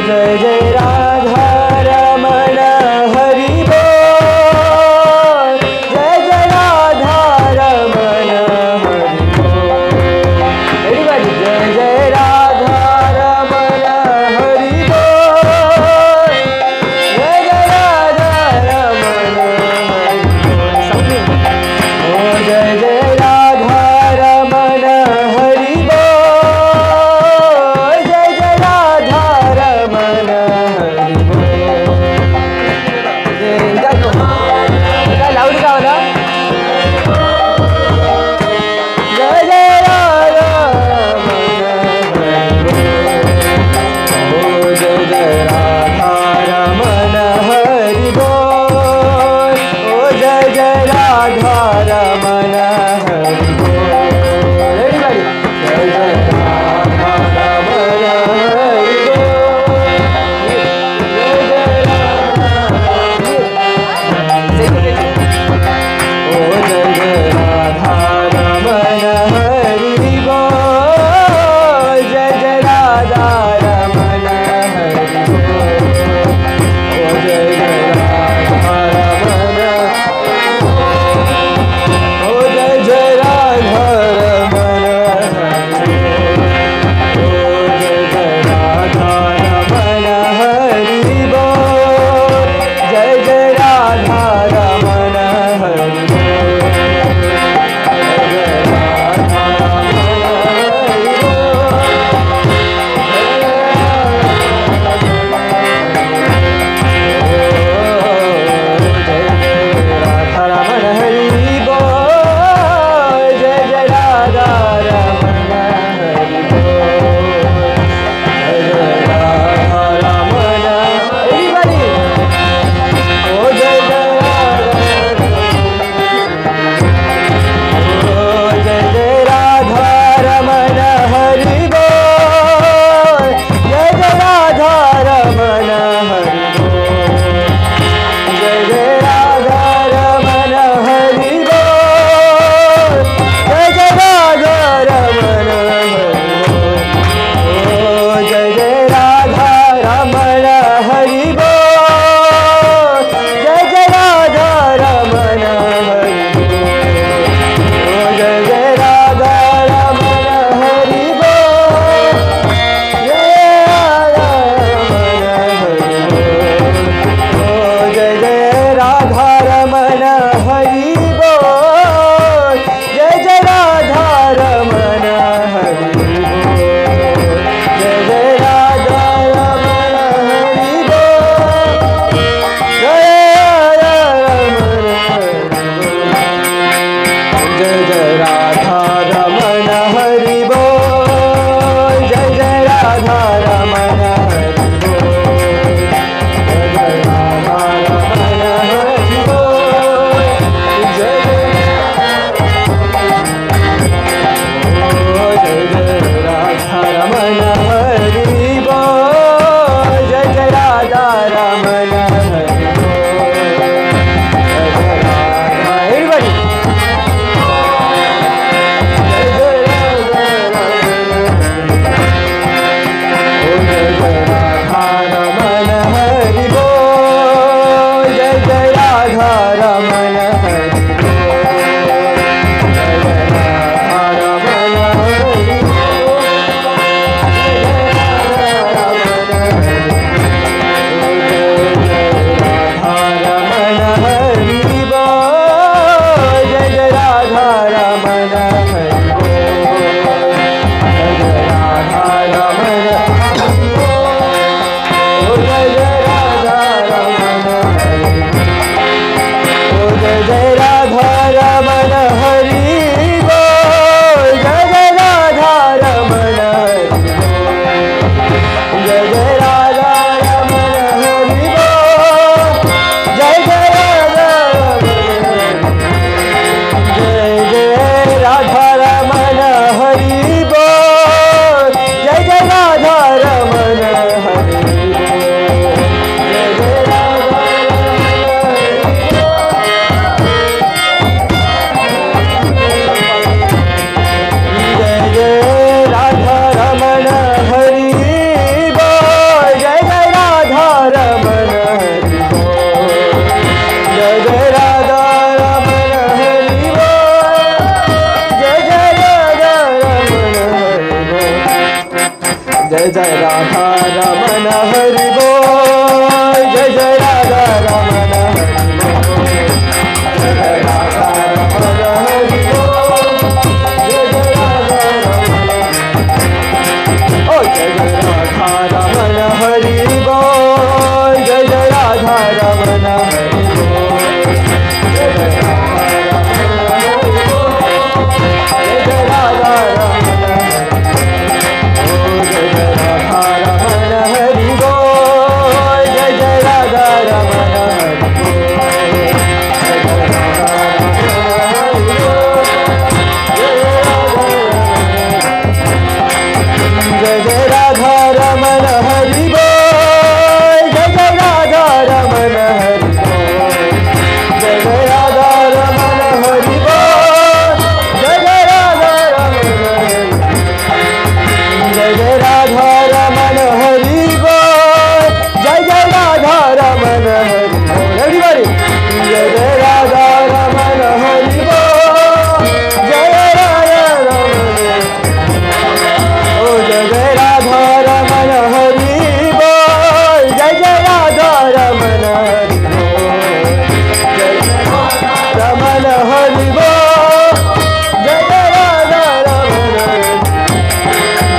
जय जय राधा रमण हरि बोल, जय जय राधा रमण हरि बोल। Everybody, जय जय राधा रमण हरि बोल, जय जय राधा रमण हरि बोल। Something. Oh, जय जय राधा रमण हरि बोल, जय जय राधा रमण हरि बोल। काय लाऊड गावला? जय जय राधा रमण हरि बोल। ओ जय जय राधा रमण हरि बोल, ओ जय जय राधा रमण हरि बोल। Everybody, जय जय राधा रमण हरि बोल, जय जय राधा ओ जय जय राधा रमण हरि बोल, जय जय राधा रमण हरि बोल। ओ जय जय राधा रमण, ओ जय जय राधा रमण हरि बोल, ओ जय जय राधा रमण हरि बोल, जय जय राधा रमण हरि बोल, जय जय राधा रमण हरि बोल। जय जय राधा रमण हरि बोल, जय जय राधा रमण हरि बोल, जय जय राधा रमण। Everybody, ओ जय जय राधा, ओ जय जय राधा रमण हरि बोल, जय जय राधा रमण हरि बोल, जय जय राधा रमण हरि बोल, जय जय राधा रमण हरि बोल। ओ जय जय राधा रमण हरि बोल, जय जय राधा रमण हरि बोल, ओ जय जय राधा रमण हरि बोल, जय राधा रमण हरि बोल। ओ जय जय राधा रमण हरि बोल, जय जय राधा रमण हरि बोल, जय जय राधा रमण हरि बोल, जय राधा रमण हरि बोल। जय जय राधा रमण हरि बोल, जय जय राधा रमण हरि बोल, जय जय राधा रमण हरि बोल, जय जय ओ जय जय राधा रमण हरि बोल, जय जय राधा रमण हरि बोल, जय जय राधा। Everybody, जय जय राधा रमण हरि बोल, ओ जय जय राधा रमण हरि बोल, जय जय राधा रमण हरि बोल, जय जय राधा रमण हरि बोल, जय जय राधा रमण हरि बोल, जय जय राधा रमण हरि बोल, जय जय राधा रमण हरि बोल, जय जय राधा रमण हरि बोल, ओ जय जय राधा रमण हरि बोल, जय जय राधा रमण हरि बोल, जय जय राधा रमण हरि बोल, जय जय राधा रमण, जय जय राधा रमण हरि बोल, जय जय राधा रमण हरि बोल, जय जय राधा रमण हरि बोल, जय जय राधा रमण हरि बोल, रमण हरि बोल, जय जय राधा रमण हरि बोल, जय जय राधा रमण हरि बोल, जय जय राधा रमण हरि बोल, जय जय राधा रमण हरि बोल, जय जय राधा रमण हरि बोल, जय जय राधा रमण हरि बोल, जय जय राधा रमण हरि बोल, जय जय राधा रमण जय जय राधा रमण हरि बोल, जय जय राधा रमण हरि बोल, everybody, जय जय राधा रमण हरि बोल, जय राधा रमण, ओ जय जय राधा रमण हरि बोल, जय जय राधा रमण हरि बोल, जय रमण हरि बोल, जय जय राधा रमण,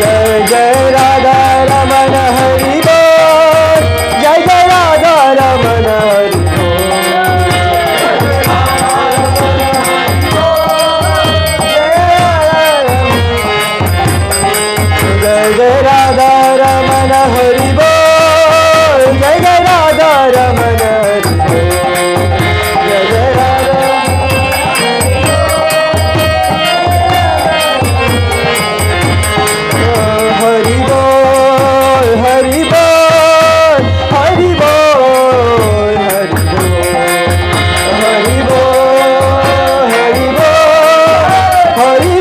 जय जय राधा रमण हरि बोल, जय जय राधा रमण हरि जय जय राधा रमण हरि बोल, जय जय राधा रमण हरि बोल, जय जय राधा हरि बोल, हरि बोल, हरि बोल, हरि बोल, हरि बोल, हरि बोल, हरि बोल, हरि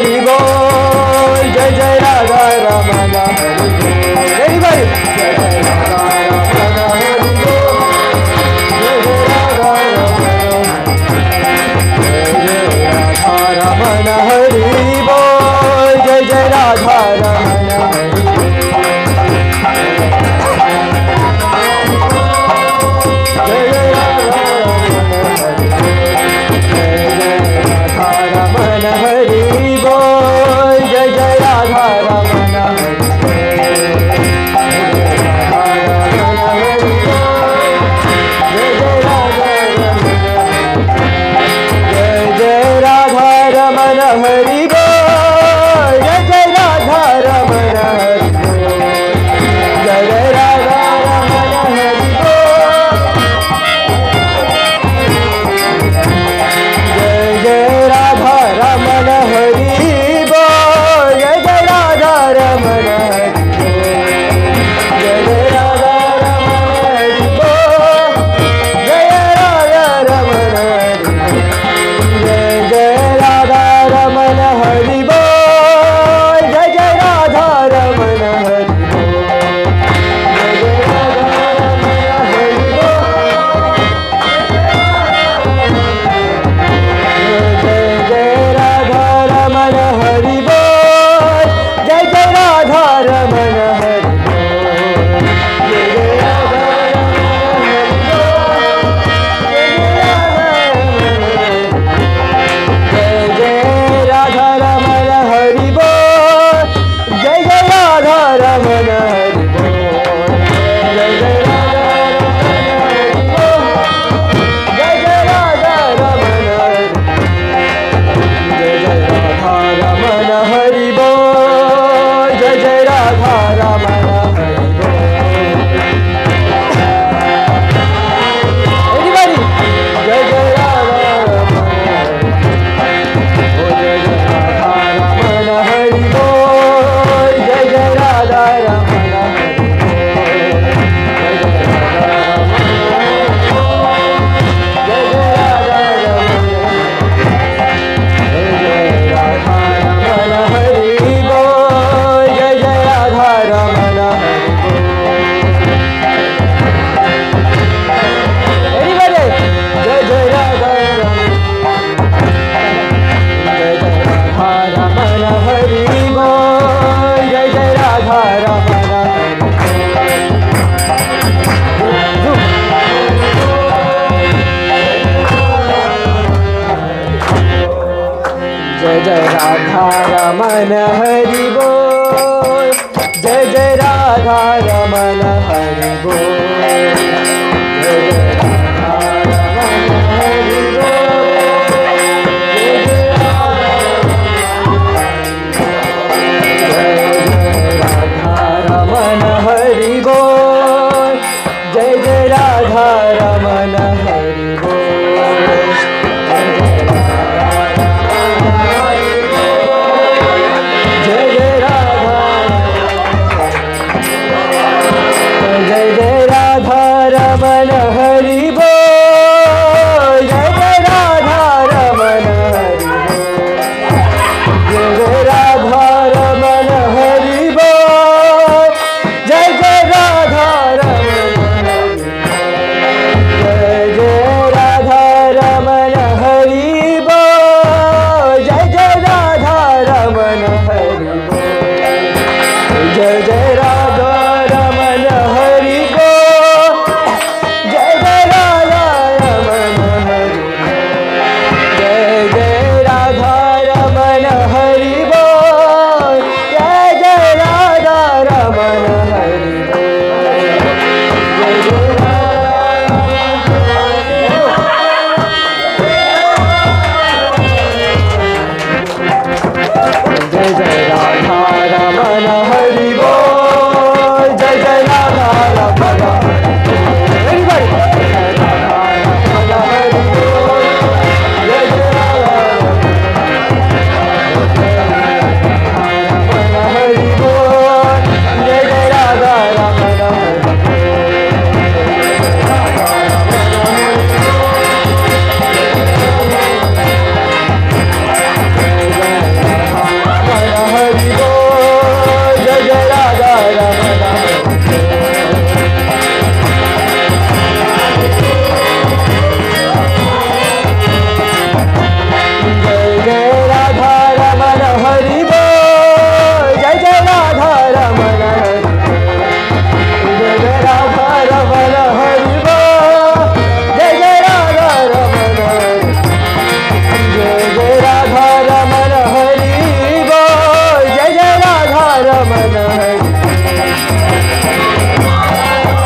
बोल, जय जय राधा रमण हरि बोल, everybody, जय जय राधा रमण हरि बोल, जय जय राधा रमण, हरि बोल, जय जय राधा रमण हरि बोल, जय जय राधा रमण हरि बोल, जय जय राधा रमण हरि जय जय राधा रमण हरि बोल, जय जय राधा रमण हरि बोल, जय जय राधा रमण हरि बोल, जय जय राधा रमण हरि बोल, जय जय राधा रमण हरि बोल, जय जय राधा रमण हरि बोल, जय जय राधा रमण हरि बोल, जय जय राधा रमण हरि बोल, जय जय राधा रमण हरि बोल, जय जय राधा रमण हरि बोल, जय जय राधा रमण हरि बोल, जय जय राधा रमण हरि बोल, जय जय राधा रमण हरि बोल, जय जय राधा रमण हरि बोल, जय जय राधा रमण हरि जय जय राधा रमण हरि बोल, जय जय राधा रमण हरि बोल, जय जय राधा रमण हरि बोल, जय जय राधा रमण जय जय राधा रमण हरि बोल, जय जय राधा रमण हरि बोल, जय जय राधा रमण हरि बोल, जय जय राधा रमण हरि जय जय राधा रमण हरि बोल, जय जय राधा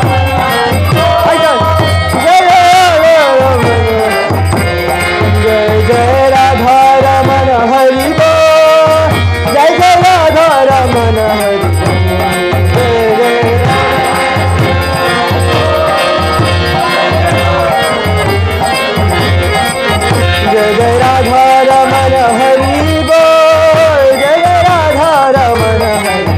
रमण हरि जय जय राधा रमण हरि बोल, जय जय राधा रमण हरि जय जय राधा रमण हरि बोल, जय जय राधा रमण हरि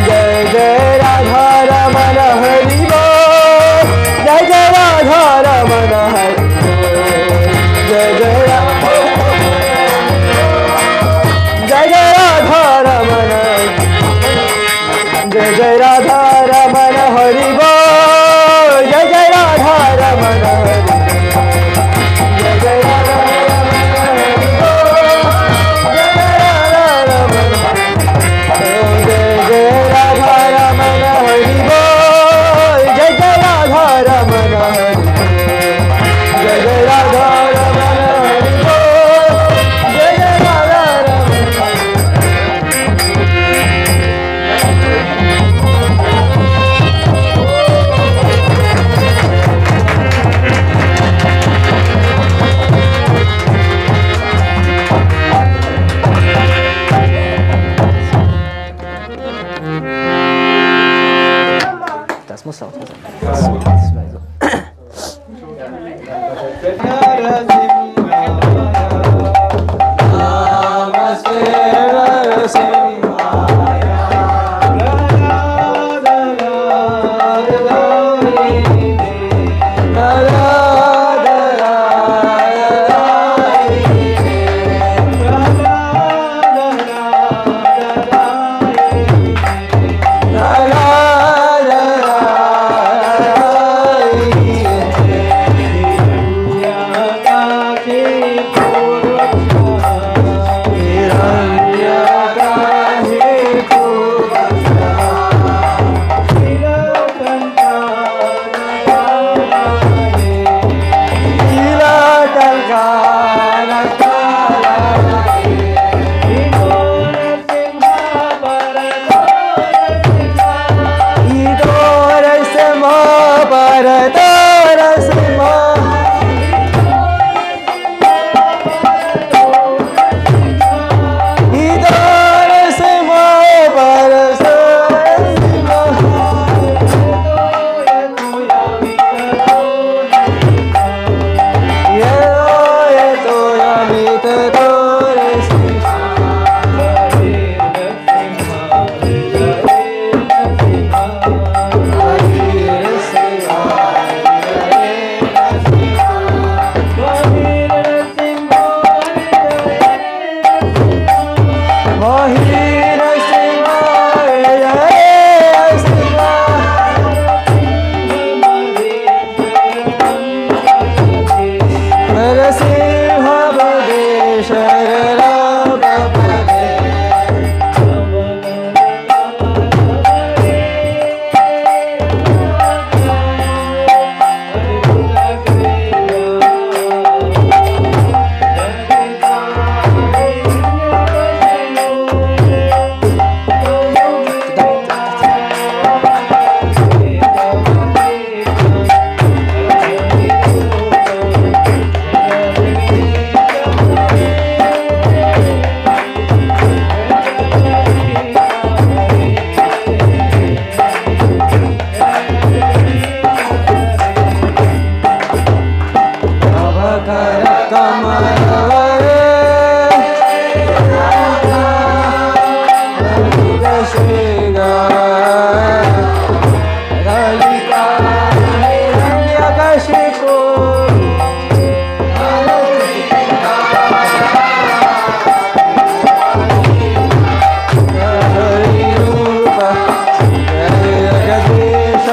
जय जय राधा रमण हरि बोल, जय जय राधा रमण हरि बोल, जय जय राधा रमण हरि जय जय जय जय राधा रमण जय जय राधा रमण हरि बोल, जय जय राधा रमण हरि जय जय राधा रमण हरि बोल, जय जय राधा रमण जय जय राधा रमण हरि बोल, जय जय राधा रमण हरि जय जय राधा रमण हरि बोल, जय जय Radha Raman Das muss auch so sein.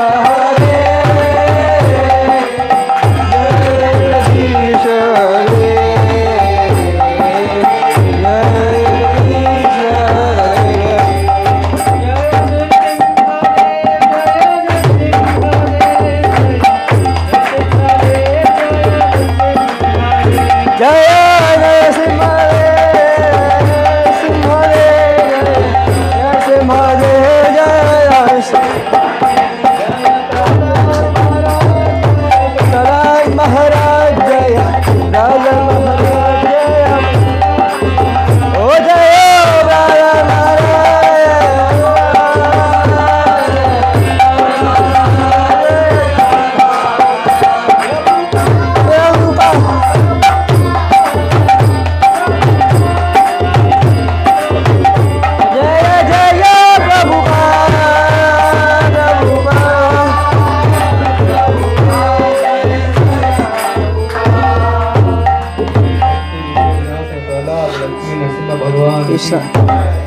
हरे जगदीश हरे जगदीश जय नरसिंह महाराज जय राजा महाराज जय ओ जय राजा भगवान